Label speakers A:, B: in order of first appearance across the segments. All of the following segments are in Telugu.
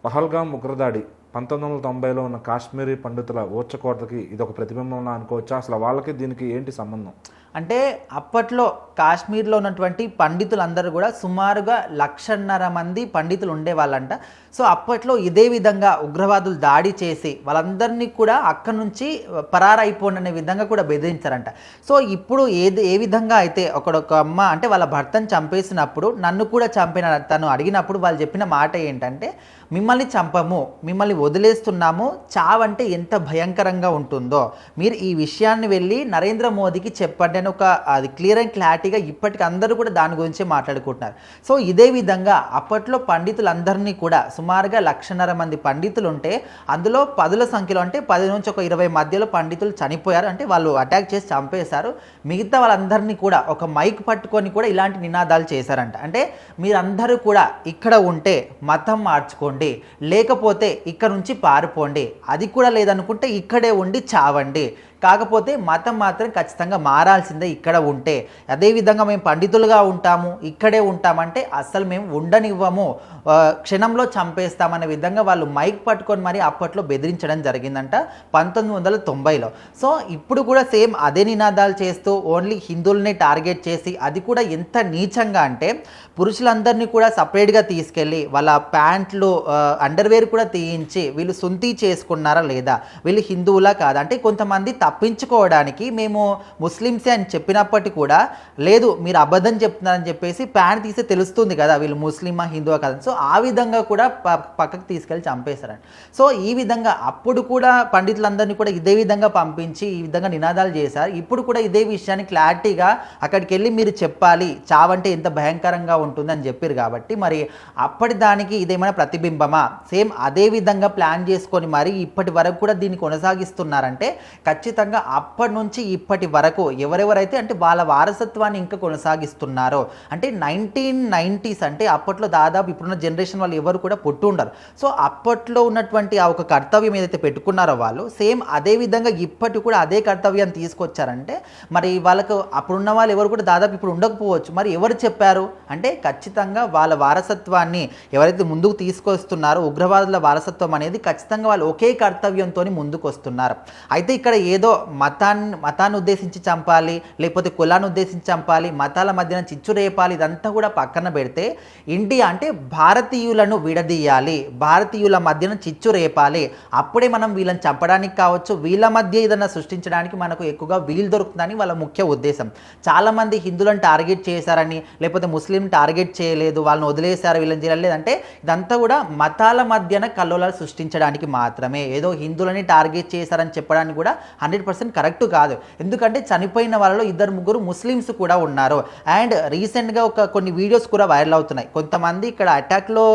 A: పహల్గామ్ ఉగ్రదాడి 1990లో ఉన్న కాశ్మీరీ పండితుల ఊచకోతకి ఇదొక ప్రతిబింబంలా అనుకోవచ్చా? అసలు వాళ్ళకి దీనికి ఏంటి సంబంధం?
B: అంటే అప్పట్లో కాశ్మీర్లో ఉన్నటువంటి పండితులందరూ కూడా సుమారుగా 1.5 మంది పండితులు ఉండేవాళ్ళంట. సో అప్పట్లో ఇదే విధంగా ఉగ్రవాదులు దాడి చేసి వాళ్ళందరినీ కూడా అక్కడి నుంచి పరారైపోండి అనే విధంగా కూడా బెదిరించారంట. సో ఇప్పుడు ఏ విధంగా అయితే ఒక అమ్మ అంటే వాళ్ళ భర్తను చంపేసినప్పుడు నన్ను కూడా చంపిన తను అడిగినప్పుడు వాళ్ళు చెప్పిన మాట ఏంటంటే, మిమ్మల్ని చంపము, మిమ్మల్ని వదిలేస్తున్నాము, చావంటే ఎంత భయంకరంగా ఉంటుందో మీరు ఈ విషయాన్ని వెళ్ళి నరేంద్ర మోదీకి చెప్పండి అని అది క్లియర్ అండ్ క్లారిటీగా ఇప్పటికి అందరూ కూడా దాని గురించే మాట్లాడుకుంటున్నారు. సో ఇదే విధంగా అప్పట్లో పండితులందరినీ కూడా సుమారుగా 1.5 మంది పండితులు ఉంటే అందులో 10ల సంఖ్యలో అంటే 10 నుంచి ఒక 20 మధ్యలో పండితులు చనిపోయారు, అంటే వాళ్ళు అటాక్ చేసి చంపేశారు. మిగతా వాళ్ళందరినీ కూడా ఒక మైక్ పట్టుకొని కూడా ఇలాంటి నినాదాలు చేశారంట. అంటే మీరందరూ కూడా ఇక్కడ ఉంటే మతం మార్చుకోండి, లేకపోతే ఇక్కడ నుంచి పారిపోండి, అది కూడా లేదనుకుంటే ఇక్కడే ఉండి చావండి, కాకపోతే మతం మాత్రం ఖచ్చితంగా మారాల్సిందే ఇక్కడ ఉంటే. అదేవిధంగా మేము పండితులుగా ఉంటాము, ఇక్కడే ఉంటామంటే అస్సలు మేము ఉండనివ్వము, క్షణంలో చంపేస్తామనే విధంగా వాళ్ళు మైక్ పట్టుకొని మరి అప్పట్లో బెదిరించడం జరిగిందంట 1990లో. సో ఇప్పుడు కూడా సేమ్ అదే నినాదాలు చేస్తూ ఓన్లీ హిందువుల్ని టార్గెట్ చేసి, అది కూడా ఎంత నీచంగా అంటే పురుషులందరినీ కూడా సపరేట్గా తీసుకెళ్ళి వాళ్ళ ప్యాంట్లు అండర్వేర్ కూడా తీయించి వీళ్ళు సొంతి చేసుకున్నారా లేదా, వీళ్ళు హిందువులా కాదా అంటే కొంతమంది తప్పించుకోవడానికి మేము ముస్లిమ్సే అని చెప్పినప్పటికీ కూడా లేదు మీరు అబద్ధం చెప్తున్నారని చెప్పేసి ప్యాంట్ తీస్తే తెలుస్తుంది కదా వీళ్ళు ముస్లిమా హిందువా కదా. సో ఆ విధంగా కూడా పక్కకు తీసుకెళ్ళి చంపేశారండి. సో ఈ విధంగా అప్పుడు కూడా పండితులందరినీ కూడా ఇదే విధంగా పంపించి ఈ విధంగా నినాదాలు చేశారు. ఇప్పుడు కూడా ఇదే విషయాన్ని క్లారిటీగా అక్కడికి వెళ్ళి మీరు చెప్పాలి, చావంటే ఎంత భయంకరంగా ఉంటుందని చెప్పారు. కాబట్టి మరి అప్పటి దానికి ఇదేమైనా ప్రతిబింబమా? సేమ్ అదే విధంగా ప్లాన్ చేసుకొని మరి ఇప్పటి వరకు కూడా దీన్ని కొనసాగిస్తున్నారంటే ఖచ్చితంగా అప్పటి నుంచి ఇప్పటి వరకు ఎవరెవరైతే అంటే వాళ్ళ వారసత్వాన్ని ఇంకా కొనసాగిస్తున్నారో, అంటే 1990s అంటే అప్పట్లో దాదాపు ఇప్పుడున్న జనరేషన్ వాళ్ళు ఎవరు కూడా పుట్టి ఉండరు. సో అప్పట్లో ఉన్నటువంటి ఆ ఒక కర్తవ్యం ఏదైతే పెట్టుకున్నారో వాళ్ళు సేమ్ అదే విధంగా ఇప్పటి కూడా అదే కర్తవ్యాన్ని తీసుకొచ్చారంటే మరి వాళ్ళకు అప్పుడున్న వాళ్ళు ఎవరు కూడా దాదాపు ఇప్పుడు ఉండకపోవచ్చు. మరి ఎవరు చెప్పారు అంటే ఖచ్చితంగా వాళ్ళ వారసత్వాన్ని ఎవరైతే ముందుకు తీసుకొస్తున్నారో ఉగ్రవాదుల వారసత్వం అనేది ఖచ్చితంగా వాళ్ళు ఒకే కర్తవ్యంతో ముందుకు వస్తున్నారు. అయితే ఇక్కడ ఏదో మతాన్ని ఉద్దేశించి చంపాలి, లేకపోతే కులాన్ని ఉద్దేశించి చంపాలి, మతాల మధ్యన చిచ్చు రేపాలి, ఇదంతా కూడా పక్కన పెడితే ఇండియా అంటే భారతీయులను విడదీయాలి, భారతీయుల మధ్యన చిచ్చు రేపాలి, అప్పుడే మనం వీళ్ళని చంపడానికి కావచ్చు, వీళ్ళ మధ్య ఏదైనా సృష్టించడానికి మనకు ఎక్కువగా వీలు దొరుకుతుందని వాళ్ళ ముఖ్య ఉద్దేశం. చాలామంది హిందువులను టార్గెట్ చేశారని, లేకపోతే ముస్లిం టార్గెట్ చేయలేదు, వాళ్ళని వదిలేశారు, వీళ్ళని చేయలేదు అంటే ఇదంతా కూడా మతాల మధ్యన కల్లోలాలు సృష్టించడానికి మాత్రమే. ఏదో హిందువులని టార్గెట్ చేశారని చెప్పడానికి కూడా 100% కరెక్ట్ కాదు. ఎందుకంటే చనిపోయిన వాళ్ళలో 2-3 ముస్లిమ్స్ కూడా ఉన్నారు. అండ్ రీసెంట్గా కొన్ని వీడియోస్ కూడా వైరల్ అవుతున్నాయి. కొంతమంది ఇక్కడ అటాక్లో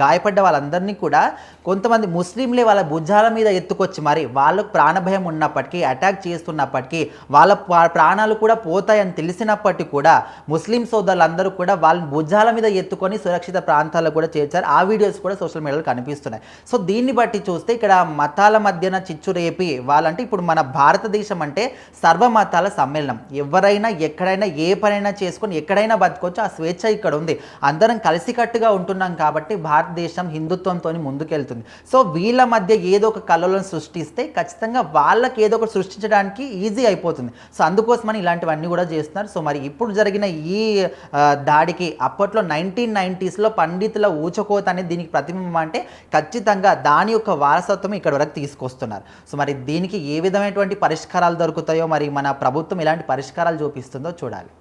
B: గాయపడ్డ వాళ్ళందరినీ కూడా కొంతమంది ముస్లింలే వాళ్ళ భుజాల మీద ఎత్తుకొచ్చి మరి వాళ్ళకు ప్రాణభయం ఉన్నప్పటికీ, అటాక్ చేస్తున్నప్పటికీ, వాళ్ళ ప్రాణాలు కూడా పోతాయని తెలిసినప్పటికీ కూడా ముస్లిం సోదరులందరూ కూడా వాళ్ళని భుజాల మీద ఎత్తుకొని సురక్షిత ప్రాంతాల్లో కూడా చేర్చారు. ఆ వీడియోస్ కూడా సోషల్ మీడియాలో కనిపిస్తున్నాయి. సో దీన్ని బట్టి చూస్తే ఇక్కడ మతాల మధ్యన చిచ్చు రేపి వాళ్ళంటే ఇప్పుడు మన భారతదేశం అంటే సర్వమతాల సమ్మేళనం. ఎవరైనా ఎక్కడైనా ఏ పనైనా చేసుకొని ఎక్కడైనా బతకొచ్చు, ఆ స్వేచ్ఛ ఇక్కడ ఉంది. అందరం కలిసికట్టుగా ఉంటున్నాం కాబట్టి భారతదేశం హిందుత్వంతో ముందుకెళ్తుంది. సో వీళ్ళ మధ్య ఏదో ఒక కలలను సృష్టిస్తే ఖచ్చితంగా వాళ్ళకి ఏదో ఒకటి సృష్టించడానికి ఈజీ అయిపోతుంది. సో అందుకోసమని ఇలాంటివన్నీ కూడా చేస్తున్నారు. సో మరి ఇప్పుడు జరిగిన ఈ దాడికి అప్పట్లో 1990sలో పండితుల ఊచకోత అనేది దీనికి ప్రతిబింబం అంటే ఖచ్చితంగా దాని యొక్క వారసత్వం ఇక్కడ వరకు తీసుకొస్తున్నారు. సో మరి దీనికి ఏ విధమైనటువంటి పరిష్కారాలు దొరుకుతాయో, మరి మన ప్రభుత్వం ఎలాంటి పరిష్కారాలు చూపిస్తుందో చూడాలి.